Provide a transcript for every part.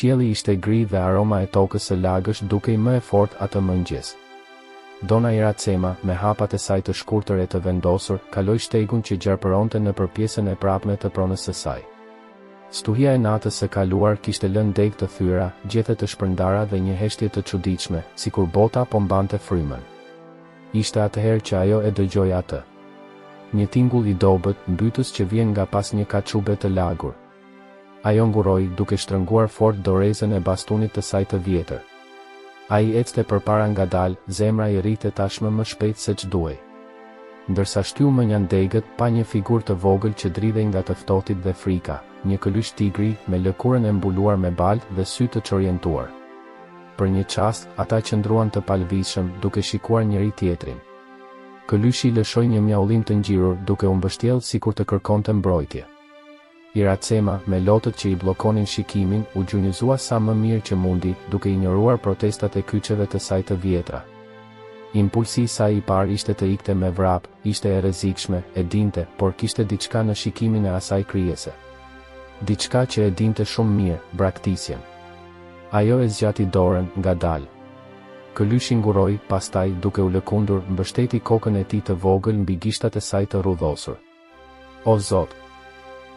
Qielli ishte gri dhe aroma e tokës së lagësh dukej më e fortë atë mëngjes. Dona Iracema, me hapat e saj të shkurtër e të vendosur, kaloi shtegun që gjarpëronte nëpër pjesën e prapme të pronës së saj. Stuhia e natës së kaluar kishte lënë degë të thyra, gjethe të shpërndara dhe një heshtje të çuditshme, sikur bota po mbante frymën. Ishte atëherë që ajo e dëgjoi atë. Një tingull i dobët, mbytës që vjen nga pas një kaçube të lagur. Ajo nguroi duke shtrënguar fort dorezën e bastunit të saj të vjetër. Ai ecte përpara ngadalë, zemra i rrite tashmë më shpejt se ç'duhej. Ndërsa shtyu më njan degët, pa një figurë të vogël që dridhej nga të ftohtit dhe frika, një këlysh tigri me lëkurën e mbuluar me balë dhe sy të çorientuar. Për një çast, ata qëndruan të palvizshëm, duke shikuar njëri tjetrin. Këlyshi lëshoi një mjaullim të ngjirur, duke u mbështjellë sikur të kërkonte mbrojtje. Iracema, me lotët që i bllokonin shikimin, u gjunjëzua sa më mirë që mundi, duke ignoruar protestat e kyçeve të saj të vjetra. Impulsi i saj i parë ishte të ikte me vrap, ishte e rrezikshme, e dinte, por kishte diçka në shikimin e asaj krijese. Diçka që e dinte shumë mirë, braktisjen. Ajo e zgjati dorën, ngadalë. Këlyshi nguroi, pastaj, duke u lëkundur, mbështeti kokën e tij të vogël mbi gishtat e saj të rrudhosur. O Zot!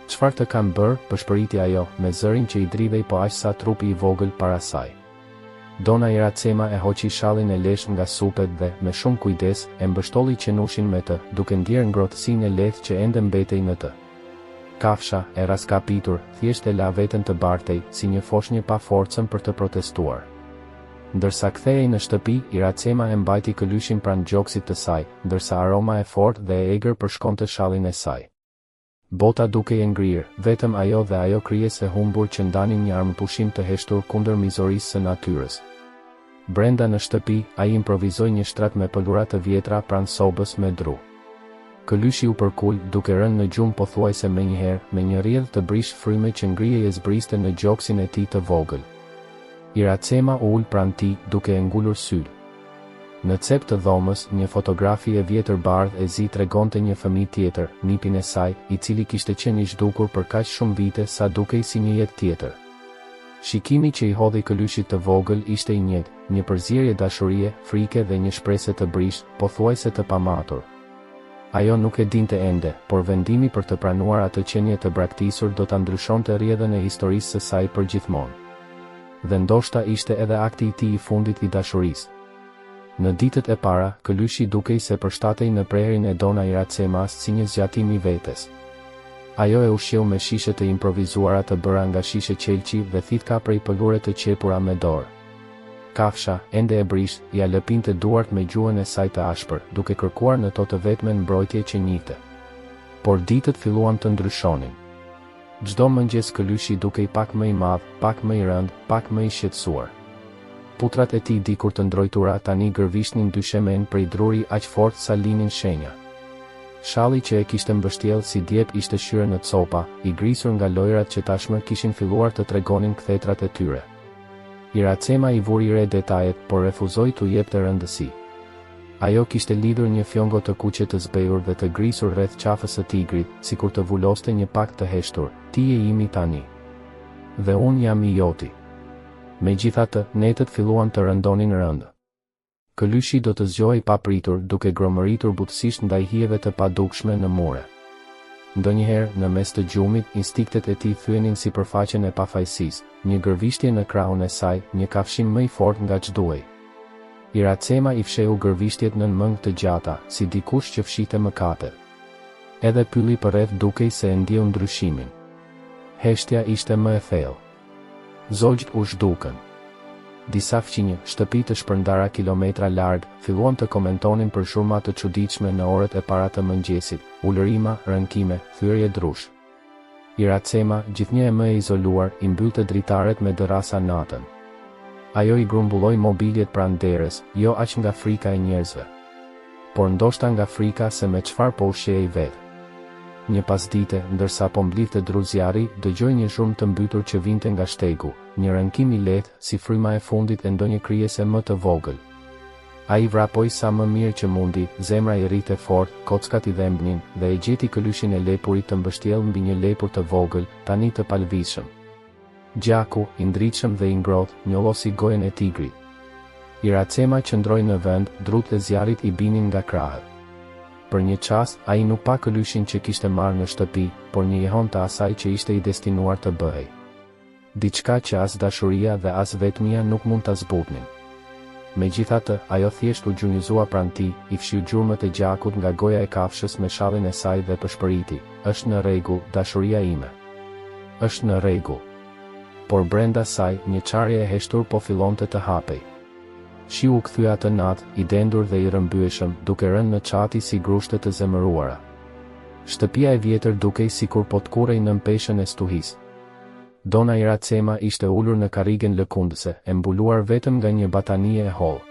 Çfarë të kam bërë, përshpëriti ajo, me zërin që i dridhej po aq sa trupi i vogël para saj. Dona Iracema e hoqi shallin e lesh nga supet dhe, me shumë kujdes, e mbështolli qenushin me të, duke ndjerë ngrohtësinë e lehtë që ende mbetej në të. Kafsha, e raskapitur, thjesht e la veten të bartej, si një foshnjë pa forcën për të protestuar. Ndërsa kthehej në shtëpi, Iracema e mbajti këlyshin pranë gjoksit të saj, ndërsa aroma e fortë dhe e egër përshkonte shallin e saj. Bota dukej e ngrirë, vetëm ajo dhe ajo krijesë e humbur që ndanin një armëpushim të heshtur kundër mizorisë së natyrës. Brenda në shtëpi, ai improvizoi një shtrat me pëllura të vjetra pranë sobës me dru. Këlyshi u përkul, duke rënë në gjumë pothuajse menjëherë, me një rrjedhë të brish fryme që ngrihej e zbriste në gjoksin e tij të vogël. Iracema u ul pranë tij, duke e ngulur syl. Në cep të dhomës, një fotografi e vjetër bardhë e zi tregonte një fëmijë tjetër, nipin e saj, i cili kishte qenë i zhdukur për kaq shumë vite sa dukej si një jetë tjetër. Shikimi që i hodhi këlyshit të vogël ishte i njëjtë, një përzierje dashurie, frike dhe një shpresë të brish, pothuajse të pamatur. Ajo nuk e dinte ende, por vendimi për të pranuar atë qenie të braktisur do ta ndryshonte rrjedhën e historisë së saj përgjithmonë. Dhe ndoshta ishte edhe akti i tij i fundit i dashurisë. Në ditët e para, këlyshi dukej se përshtatej në prerin e Dona Iracemas si një zgjatim i vetes. Ajo e ushqeu me shishe të improvizuara të bëra nga shishe qelçi dhe thithka prej pëllure të qepura me dorë. Kafsha, ende e brish, ja lëpinte duart me gjuhën e saj të ashpër, duke kërkuar në to të vetmen mbrojtje që njihte. Por ditët filluan të ndryshonin. Çdo mëngjes këlyshi dukej pak më i madh, pak më i rënd, pak më i shqetësuar. Putrat e tij dikur të ndrojtura tani gërvishnin dyshemen prej druri aq fort sa linin shenja. Shalli që e kishte mbështjellë si djep ishte shyrë në copa, i grisur nga lojrat që tashmë kishin filluar të tregonin kthetrat e tyre. Iracema i vuri re detajet, por refuzoi t'u jepte rëndësi. Ajo kishte lidhur një fjongo të kuqe të zbehur dhe të grisur rreth qafës së tigrit, sikur të vuloste një pak të heshtur, ti je imi tani. Dhe unë jam i joti. Megjithatë, netët filluan të rëndonin rëndë. Këlyshi do të zgjohej papritur, duke gromëritur butësisht ndaj hijeve të padukshme në mure. Ndonjëherë, në mes të gjumit, instiktet e tij thyenin sipërfaqen e pafajësisë, një gërvishtje në krahun e saj, një kafshim më i fortë nga ç'duhej. Iracema i fsheu gërvishtjet nën mëngë të gjata, si dikush që fshite mëkate. Edhe pylli përreth dukej se e ndjeu ndryshimin. Heshtja ishte më e thellë. Zogjt u zhdukën. Disa fqinjë, shtëpi të shpërndara kilometra larg, filluan të komentonin për shurma të çuditshme në orët e para të mëngjesit, ulërima, rënkime, thyerje drush. Iracema, gjithnjë e më e izoluar, i mbyllte dritaret me dërasa natën. Ajo i grumbulloi mobiljet pranë derës, jo aq nga frika e njerëzve, por ndoshta nga frika se me çfarë po ushqehej vetë. Një pasdite, ndërsa po mblidhte dru zjarri, dëgjoi një zhurmë të mbytur që vinte nga shtegu, një rënkim i lehtë, si fryma e fundit e ndonjë krijese më të vogël. Ai vrapoi sa më mirë që mundi, zemra i rrite fort, kockat i dhembnin, dhe e gjeti këlyshin e lepurit të mbështjellë mbi një lepur të vogël, tani të palvizshëm. Gjaku, i ndritshëm dhe i ngrohtë, njollosi gojen e tigrit. Iracema qëndroi në vend, drut e zjarrit i binin nga krahët. Për një çast, ai nuk pa këlyshin që kishte marrë në shtëpi, por një jehon të asaj që ishte i destinuar të bëhej. Diçka që as dashuria dhe as vetmia nuk mund ta zbutnin. Megjithatë, ajo thjesht u gjunjëzua pranë tij, i fshiu gjurmët e gjakut nga goja e kafshës me shallin e saj dhe përshpëriti: "Është në rregull, dashuria ime. Është në rregull." Por brenda saj, një çarje e heshtur po fillonte të hapej. Shiu u kthye atë natë, i dendur dhe i rrëmbyeshëm, duke rënë në çati si grushte të zemëruara. Shtëpia e vjetër dukej sikur po të kurrej nën peshën e stuhis. Dona Iracema ishte ulur në karrigen lëkundëse, e mbuluar vetëm nga një batanie e hollë.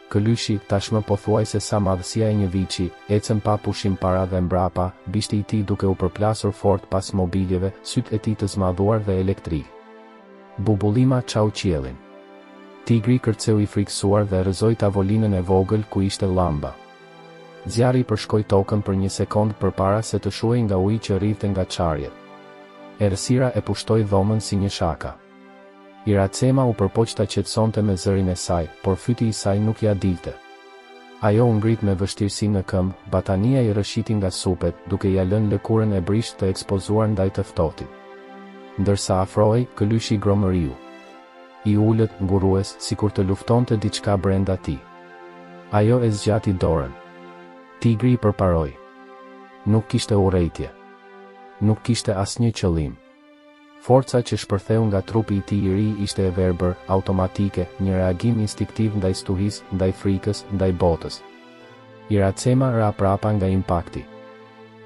Këlyshi, tashmë pothuajse sa madhësia e një viçi, ecën pa pushim para dhe mbrapa, bishti i tij duke u përplasur fort pas mobiljeve, sytë e tij të zmadhuar dhe elektrik. Bubullima çau qiellin. Tigri kërceu i frikësuar dhe rrëzoi tavolinën e vogël ku ishte llamba. Zjarri përshkoi tokën për një sekond përpara se të shuhej nga uji që rrinte nga çarjet. Errësira e pushtoi dhomën si një shaka. Iracema u përpoq ta qetësonte me zërin e saj, por fyti i saj nuk ja dilte. Ajo u ngrit me vështirësi në këmbë, batania i rrëshiti nga supet, duke ja lënë lëkurën e brisht të ekspozuar ndaj të ftohtit. Ndërsa afrohej, këlyshi gromëriu. I ulët, ngurues, sikur të luftonte diçka brenda tij. Ajo e zgjati dorën. Tigri i përparoi. Nuk kishte urrejtje. Nuk kishte asnjë qëllim. Forca që shpërtheu nga trupi i tij i ri ishte e verbër, automatike, një reagim instinktiv ndaj stuhis, ndaj frikës, ndaj botës. Iracema ra prapa nga impakti.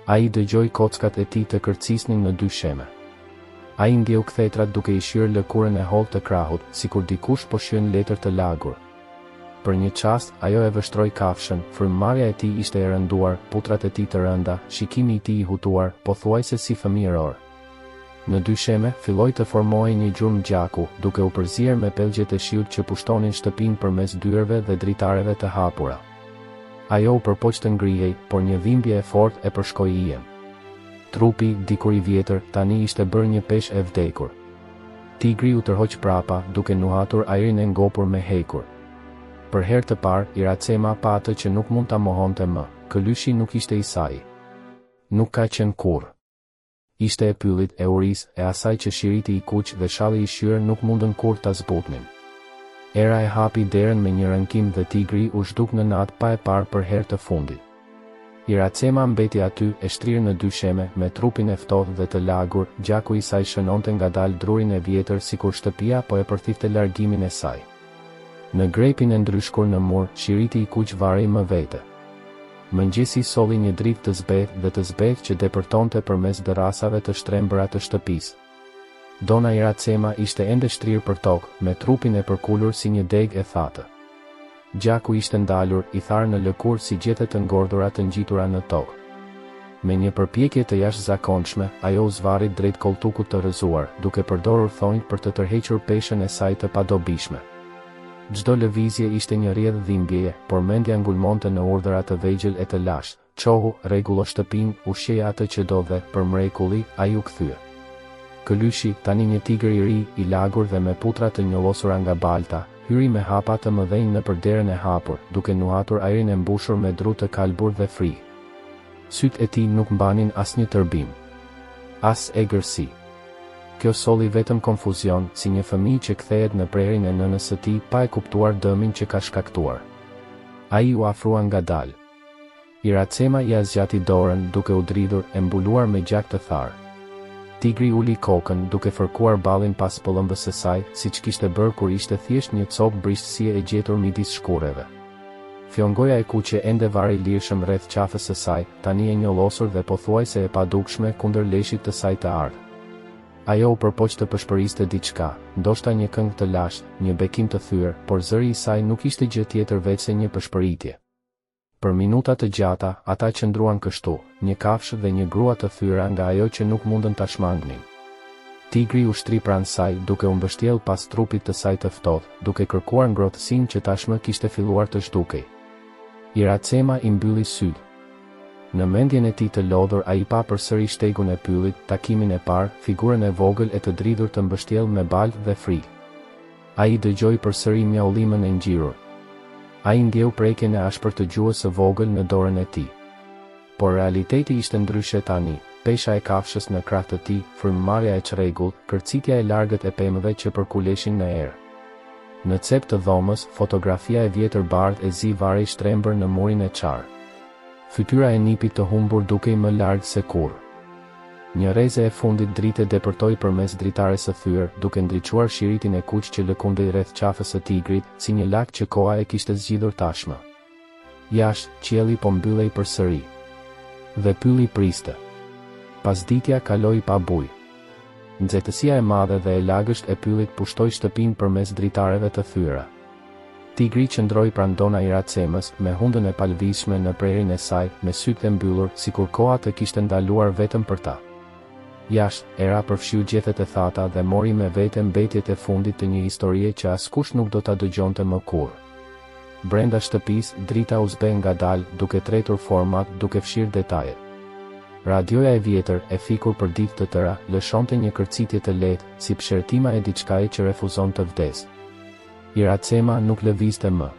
Ai dëgjoi kockat e tij të kërcisnin në dy sheme. Ai ndjeu kthetrat duke i shyrë lëkurën e hollë të krahut, sikur dikush po shyn letër të lagur. Për një çast, ajo e vështroi kafshën, frymëmarrja e tij ishte e rënduar, putrat e tij të rënda, shikimi i tij i hutuar, pothuajse si fëmijëror. Në dy sheme, filloi të formohej një gjurmë gjaku, duke u përzier me pellgjet e shiut që pushtonin shtëpinë përmes dyerve dhe dritareve të hapura. Ajo u përpoq të ngrihej, por një dhimbje e fortë e përshkoi ijen. Trupi, dikur i vjetër, tani ishte bërë një peshë e vdekur. Tigri u tërhoq prapa, duke nuhatur ajrin e ngopur me hekur. Për herë të parë, Iracema pa atë që nuk mund ta mohonte më. Këlyshi nuk ishte i saj. Nuk ka qenë kurrë. Ishte e pyllit, e uris, e asaj që shiriti i kuq dhe shalli i shyrë nuk mundën kurrë ta zbutnin. Era e hapi derën me një rënkim dhe tigri u zhduk në natë pa e parë për herë të fundit. Iracema mbeti aty, e shtrirë në dy sheme, me trupin e ftohtë dhe të lagur, gjaku i saj shënonte ngadalë drurin e vjetër sikur shtëpia po e përthifte largimin e saj. Në grepin e ndryshkur në mur, shiriti i kuq varej më vete. Mëngjesi solli një dritë të zbeth dhe të zbeth që depërtonte përmes dërasave të shtrembëra të shtëpisë. Dona Iracema ishte ende shtrirë për tokë, me trupin e përkulur si një degë e thatë. Gjaku ishte ndalur, i tharë në lëkur si gjethe të ngordhura të ngjitura në tokë. Me një përpjekje të jashtëzakonshme, ajo u zvarrit drejt koltukut të rrëzuar, duke përdorur thonjë për të tërhequr peshën e saj të padobishme. Çdo lëvizje ishte një rrjedhë dhimbjeje, por mendja ngulmonte në urdhra të vegjël e të lashtë. Çohu, rregullo shtëpinë, ushqeja atë që do dhe, për mrekulli, ai u kthye. Këlyshi, tani një tigër i ri, i lagur dhe me putra të njollosura nga balta, hyri me hapa të mëdhenj nëpër derën e hapur, duke nuhatur ajrin e mbushur me dru të kalbur dhe fri. Sytë e tij nuk mbanin asnjë tërbim, as egërsi. Kjo solli vetëm konfuzion, si një fëmijë që kthehet në prerin e nënës së tij pa e kuptuar dëmin që ka shkaktuar. Ai u afrua ngadalë. Iracema ia zgjati dorën, duke u dridhur, e mbuluar me gjak të tharë. Tigri uli kokën, duke fërkuar ballin pas pëllëmbës së saj, siç kishte bërë kur ishte thjesht një copë brishtësie e gjetur midis shkurreve. Fjongoja e kuqe ende varri lirshëm rreth qafës së saj, tani e njollosur dhe pothuajse e padukshme kundër leshit të saj të ardh. Ajo u përpoq të pëshpëriste diçka, ndoshta një këngë të lashtë, një bekim të thyer, por zëri i saj nuk ishte gjë tjetër veçse një pëshpëritje. Për minuta të gjata, ata qëndruan kështu, një kafshë dhe një grua të thyera nga ajo që nuk mundën ta shmangnin. Tigri u shtri pranë saj, duke u mbështjell pas trupit të saj të ftohtë, duke kërkuar ngrohtësinë që tashmë kishte filluar të zhdukej. Iracema i mbylli sytë. Në mendjen e tij të lodhur ai pa përsëri shtegun e pyllit, takimin e parë, figurën e vogël e të dridhur të mbështjellë me balë dhe frikë. Ai dëgjoi përsëri mjaullimën e ngjirur. Ai ndjeu prekjen e ashpër të gjuhës së vogël në dorën e tij. Por realiteti ishte ndryshe tani. Pesha e kafshës në krah të tij, frymëmarrja e çrregullt, kërcitja e largët e pemëve që përkuleshin në erë. Në cep të dhomës, fotografia e vjetër bardhë e zi varej shtrembër në murin e qarë. Fytyra e nipit të humbur dukej më larg se kurrë. Një rreze e fundit drite depërtoi përmes dritares së thyer, duke ndriçuar shiritin e kuq që lëkundej rreth qafës së tigrit, si një lak që koha e kishte zgjidhur tashmë. Jashtë, qielli po mbyllej përsëri. Dhe pylli priste. Pasditja kaloi pa bujë. Nxehtësia e madhe dhe e lagësht e pyllit pushtoi shtëpinë përmes dritareve të thyera. Tigri qëndroi pranë Dona Iracemës, me hundën e palvizshme në prerin e saj, me sytë e mbyllur, sikur koha të kishte ndaluar vetëm për ta. Jashtë, era përfshiu gjethet e thata dhe mori me vete mbetjet e fundit të një historie që askush nuk do ta dëgjonte më kurrë. Brenda shtëpisë, drita u zbe ngadalë, duke tretur format, duke fshirë detajet. Radioja e vjetër, e fikur për ditë të tëra, lëshonte një kërcitje të lehtë, si pëshertima e diçkaje që refuzon të vdesë. Iracema nuk lëvizte më.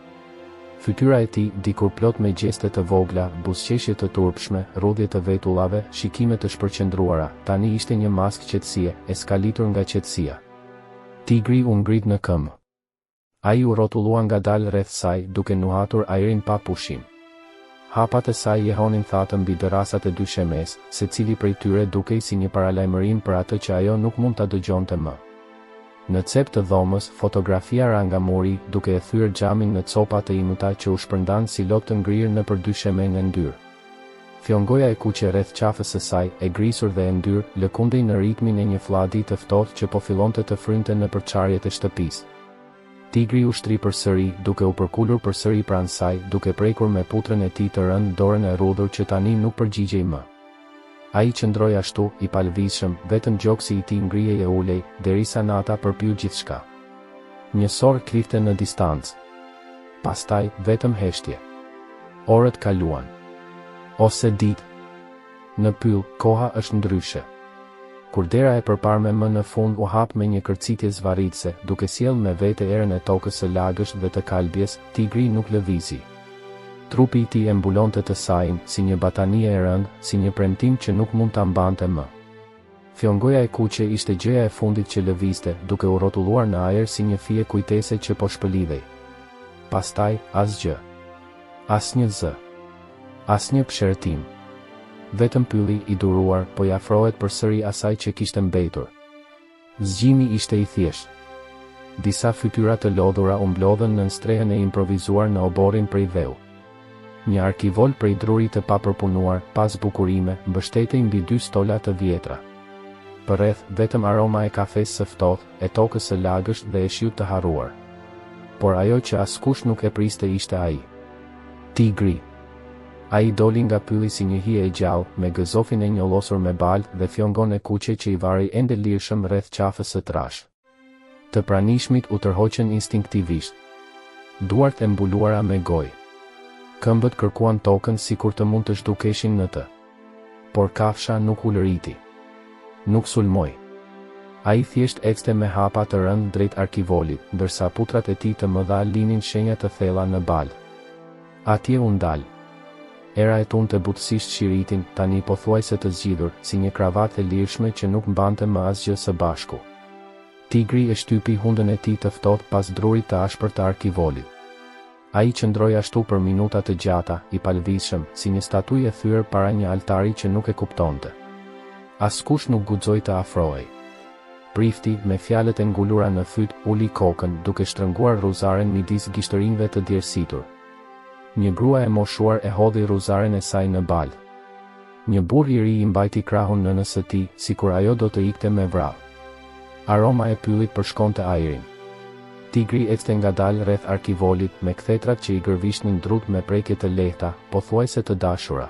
Fytyra e tij, dikur plot me gjeste të vogla, buzëqeshje të turpshme, rrudhje të vetullave, shikime të shpërqendruara, tani ishte një maskë qetësie, e skalitur nga qetësia. Tigri u ngrit në këmbë. Ai u rrotullua ngadalë rreth saj, duke nuhatur ajrin pa pushim. Hapat e saj jehonin thatë mbi dërasat e dy shemes, secili prej tyre dukej si një paralajmërim për atë që ajo nuk mund ta dëgjonte më. Në cep të dhomës, fotografia ra nga muri, duke e thyer xhamin në copa të imuta që u shpërndan si lot të ngrirë nëpër dy sheme në ndyrë. Fjongoja e kuqe rreth qafës së saj, e grisur dhe e ndyrë, lëkundej në ritmin e një fladi të ftohtë që po fillonte të frynte nëpër çarjet e shtëpisë. Tigri u shtri përsëri, duke u përkulur përsëri pranë saj, duke prekur me putrën e tij të rënd dorën e rrudhur që tani nuk përgjigjej më. Ai qëndroi ashtu, i palvizshëm, vetëm gjoksi i tij ngrihej e ulej, derisa nata përpyu gjithçka. Një sorr klifte në distancë. Pastaj, vetëm heshtje. Orët kaluan. Ose ditë. Në pyll, koha është ndryshe. Kur dera e përparme më në fund u hap me një kërcitje zvarritse, duke sjellë me vete erën e tokës së lagësht dhe të kalbjes, tigri nuk lëvizi. Trupi i tij e mbulonte të sajin, si një batanie e rëndë, si një premtim që nuk mund ta mbante më. Fjongoja e kuqe ishte gjëja e fundit që lëvizte, duke u rrotulluar në ajër si një fije kujtese që po shpëlidhej. Pastaj, asgjë. Asnjë zë. Asnjë pëshertim. Vetëm pylli i duruar po i afrohet përsëri asaj që kishte mbetur. Zgjimi ishte i thjeshtë. Disa fytyra të lodhura u mblodhen në strehën e improvizuar në oborrin prej dheu. Një arkivol prej drurit të papërpunuar, pas bukurime, mbështetej mbi dy stola të vjetra. Përreth, vetëm aroma e kafes së ftohtë, e tokës së lagësht dhe e shiut të harruar. Por ajo që askush nuk e priste ishte ai. Tigri. Ai doli nga pylli si një hije e gjallë, me gëzofin e njollosur me balë dhe fjongon e kuqe që i varrej ende lirshëm rreth qafës së trash. Të pranishmit u tërhoqën instinktivisht. Duart e mbuluara me gojë. Këmbët kërkuan tokën sikur të mund të zhdukeshin në të. Por kafsha nuk u lëriti. Nuk sulmoi. Ai thjesht ecste me hapa të rënd drejt arkivolit, ndërsa putrat e tij të mëdha linin shenja të thella në balë. Atje u ndal. Era e tunte butësisht shiritin, tani pothuajse të zgjidhur, si një kravatë e lirshme që nuk mbante më asgjë së bashku. Tigri e shtypi hundën e tij të ftohtë pas drurit të ashpër të arkivolit. Ai qëndroi ashtu për minuta të gjata, i palvizshëm, si një statujë e thyer para një altari që nuk e kuptonte. Askush nuk guxoi të afrohej. Prifti, me fjalët e ngulura në fyt, uli kokën, duke shtrënguar rruzaren midis gishtërinjve të djersitur. Një grua e moshuar e hodhi rruzaren e saj në balë. Një burr i ri i mbajti krahun nënës së tij, sikur ajo do të ikte me vrap. Aroma e pyllit përshkonte ajrin. Tigri ecte ngadalë rreth arkivolit, me kthetrat që i gërvishnin drut me prekje të lehta, pothuajse të dashura.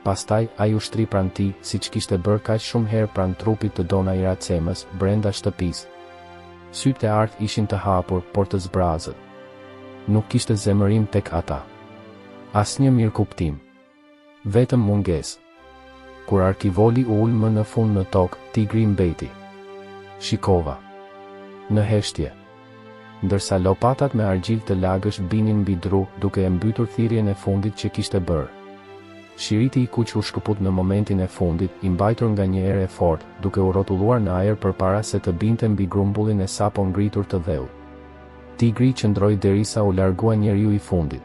Pastaj, ai u shtri pranë tij, siç kishte bërë kaq shumë herë pranë trupit të Dona Iracemës, brenda shtëpisë. Sytë e artë ishin të hapur, por të zbrazët. Nuk kishte zemërim tek ata. Asnjë mirëkuptim. Vetëm mungesë. Kur arkivoli u ul më në fund në tokë, tigri mbeti. Shikova. Në heshtje. Ndërsa lopatat me argjil të lagësh binin mbi dru, duke e mbytur thirrjen e fundit që kishte bërë. Shiriti i kuq u shkëput në momentin e fundit, i mbajtur nga një erë e fortë, duke u rrotulluar në ajër përpara se të binte mbi grumbullin e sapo ngritur të dheut. Tigri qëndroi derisa u largua njeriu i fundit.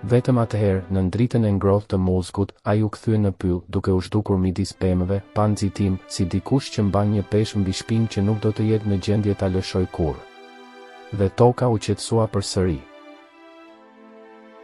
Vetëm atëherë, në dritën e ngrohtë të mullzgut, ai u kthye në pyll, duke u zhdukur midis pemëve, pa nxitim, si dikush që mban një peshë mbi shpinë që nuk do të jetë në gjendje ta lëshojë kurrë. Dhe toka u qetësua përsëri.